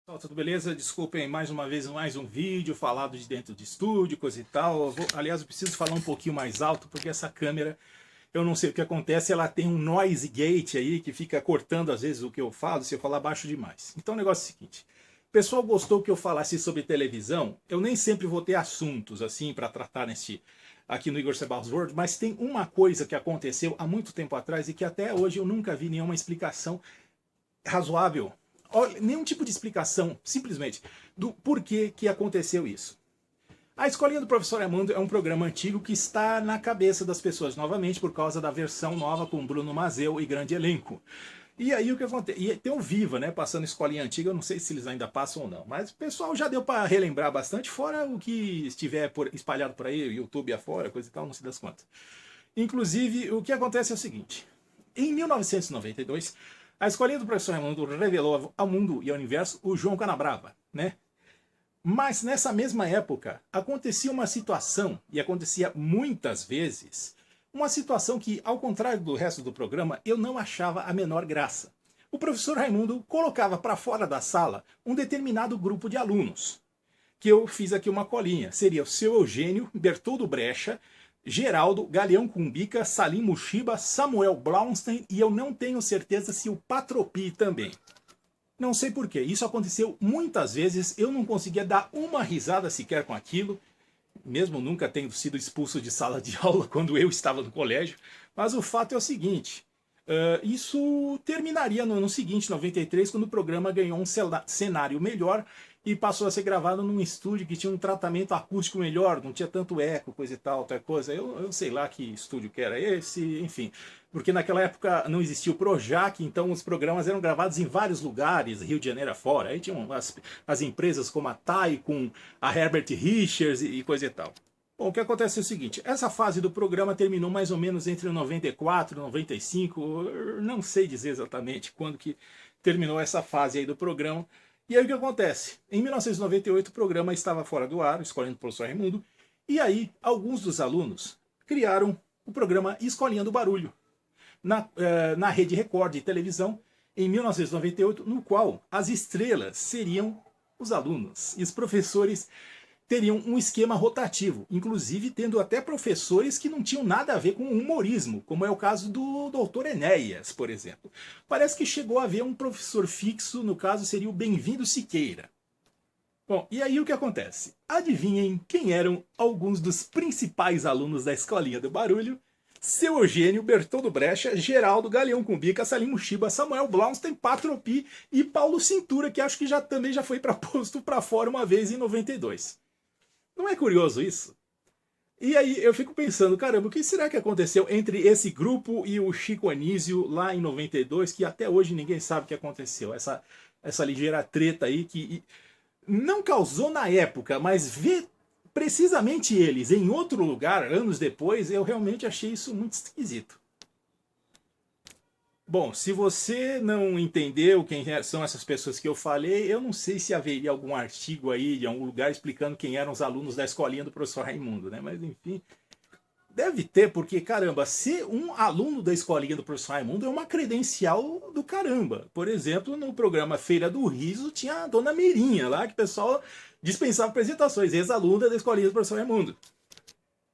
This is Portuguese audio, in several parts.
Pessoal, tudo beleza? Desculpem mais uma vez mais um vídeo falado de dentro de estúdio, coisa e tal. Aliás, eu preciso falar um pouquinho mais alto porque essa câmera, eu não sei o que acontece, ela tem um noise gate aí que fica cortando às vezes o que eu falo, se eu falar baixo demais. Então o negócio é o seguinte, o pessoal gostou que eu falasse sobre televisão, eu nem sempre vou ter assuntos assim para tratar aqui no Igor Sebarros World, mas tem uma coisa que aconteceu há muito tempo atrás e que até hoje eu nunca vi nenhuma explicação razoável. Nenhum tipo de explicação, simplesmente, do porquê que aconteceu isso. A Escolinha do Professor Raimundo é um programa antigo que está na cabeça das pessoas novamente por causa da versão nova com Bruno Mazzeo e grande elenco. E aí o que acontece? E tem o Viva, né, passando Escolinha Antiga, eu não sei se eles ainda passam ou não, mas o pessoal já deu para relembrar bastante, fora o que estiver espalhado por aí, YouTube afora, coisa e tal, não sei das quantas. Inclusive, o que acontece é o seguinte, em 1992, a Escolinha do Professor Raimundo revelou ao mundo e ao universo o João Canabrava, né? Mas nessa mesma época acontecia uma situação, e acontecia muitas vezes, uma situação que, ao contrário do resto do programa, eu não achava a menor graça. O professor Raimundo colocava para fora da sala um determinado grupo de alunos, que eu fiz aqui uma colinha. Seria o seu Eugênio, Bertoldo Brecha, Geraldo, Galeão Cumbica, Salim Mushiba, Samuel Blaustein e eu não tenho certeza se o Patropi também. Não sei porquê, isso aconteceu muitas vezes, eu não conseguia dar uma risada sequer com aquilo, mesmo nunca tendo sido expulso de sala de aula quando eu estava no colégio, mas o fato é o seguinte, isso terminaria no ano seguinte, 93, quando o programa ganhou um cenário melhor e passou a ser gravado num estúdio que tinha um tratamento acústico melhor, não tinha tanto eco, coisa e tal, tal coisa. Eu sei lá que estúdio que era esse, enfim. Porque naquela época não existia o Projac, então os programas eram gravados em vários lugares, Rio de Janeiro afora. Aí tinham as empresas como a Taikon, a Herbert Richards e coisa e tal. Bom, o que acontece é o seguinte, essa fase do programa terminou mais ou menos entre 94 e 95, não sei dizer exatamente quando que terminou essa fase aí do programa. E aí o que acontece? Em 1998 o programa estava fora do ar, Escolinha do Professor Raimundo, e aí alguns dos alunos criaram o programa Escolinha do Barulho, na Rede Record de televisão, em 1998, no qual as estrelas seriam os alunos, e os professores teriam um esquema rotativo, inclusive tendo até professores que não tinham nada a ver com humorismo, como é o caso do Dr. Enéas, por exemplo. Parece que chegou a haver um professor fixo, no caso seria o Bem-vindo Siqueira. Bom, e aí o que acontece? Adivinhem quem eram alguns dos principais alunos da Escolinha do Barulho? Seu Eugênio, Bertoldo Brecha, Geraldo, Galeão Cumbica, Salim Mushiba, Samuel Blaustein, Patropi e Paulo Cintura, que acho que também já foi posto para fora uma vez em 92. Não é curioso isso? E aí eu fico pensando, caramba, o que será que aconteceu entre esse grupo e o Chico Anísio lá em 92, que até hoje ninguém sabe o que aconteceu. Essa ligeira treta aí que não causou na época, mas ver precisamente eles em outro lugar, anos depois, eu realmente achei isso muito esquisito. Bom, se você não entendeu quem são essas pessoas que eu falei, eu não sei se haveria algum artigo aí de algum lugar explicando quem eram os alunos da Escolinha do Professor Raimundo, né? Mas enfim, deve ter, porque caramba, ser um aluno da Escolinha do Professor Raimundo é uma credencial do caramba. Por exemplo, no programa Feira do Riso tinha a Dona Mirinha lá, que o pessoal dispensava apresentações, ex-aluna da Escolinha do Professor Raimundo.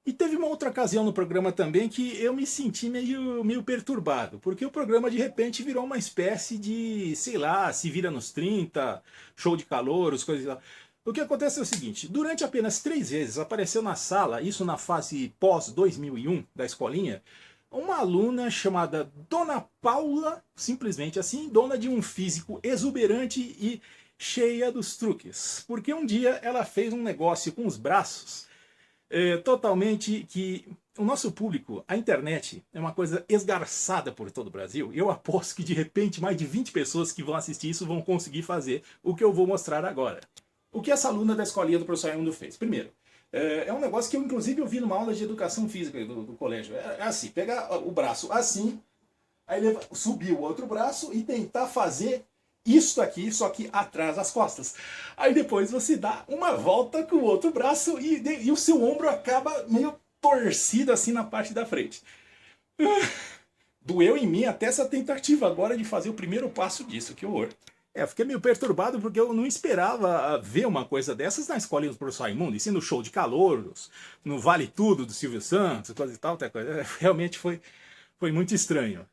E teve uma outra ocasião no programa também que eu me senti meio perturbado, porque o programa de repente virou uma espécie de, sei lá, se vira nos 30, show de calouros, coisas lá. O que acontece é o seguinte, durante apenas 3 vezes apareceu na sala, isso na fase pós-2001 da escolinha, uma aluna chamada Dona Paula, simplesmente assim, dona de um físico exuberante e cheia dos truques. Porque um dia ela fez um negócio com os braços totalmente que o nosso público, a internet, é uma coisa esgarçada por todo o Brasil. Eu aposto que de repente mais de 20 pessoas que vão assistir isso vão conseguir fazer o que eu vou mostrar agora. O que essa aluna da Escolinha do Professor Raimundo fez? Primeiro, é um negócio que eu inclusive vi numa aula de educação física do colégio. É assim, pegar o braço assim, aí subir o outro braço e tentar fazer isso aqui, só que atrás das costas. Aí depois você dá uma volta com o outro braço e o seu ombro acaba meio torcido assim na parte da frente. Doeu em mim até essa tentativa agora de fazer o primeiro passo disso, que horror. Eu fiquei meio perturbado porque eu não esperava ver uma coisa dessas na escolinha do professor Raimundo, e sim no Show de Calouros, no Vale Tudo do Silvio Santos, coisa e tal, até coisa. Realmente foi muito estranho.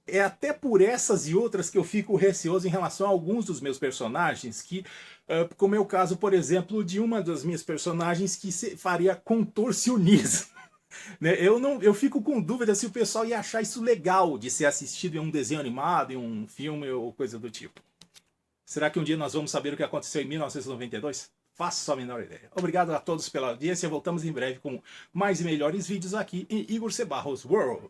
É até por essas e outras que eu fico receoso em relação a alguns dos meus personagens, que, como é o caso, por exemplo, de uma das minhas personagens que faria contorcionismo. Né? Eu fico com dúvida se o pessoal ia achar isso legal de ser assistido em um desenho animado, em um filme ou coisa do tipo. Será que um dia nós vamos saber o que aconteceu em 1992? Faço a menor ideia. Obrigado a todos pela audiência. Voltamos em breve com mais e melhores vídeos aqui em Igor C. Barros World.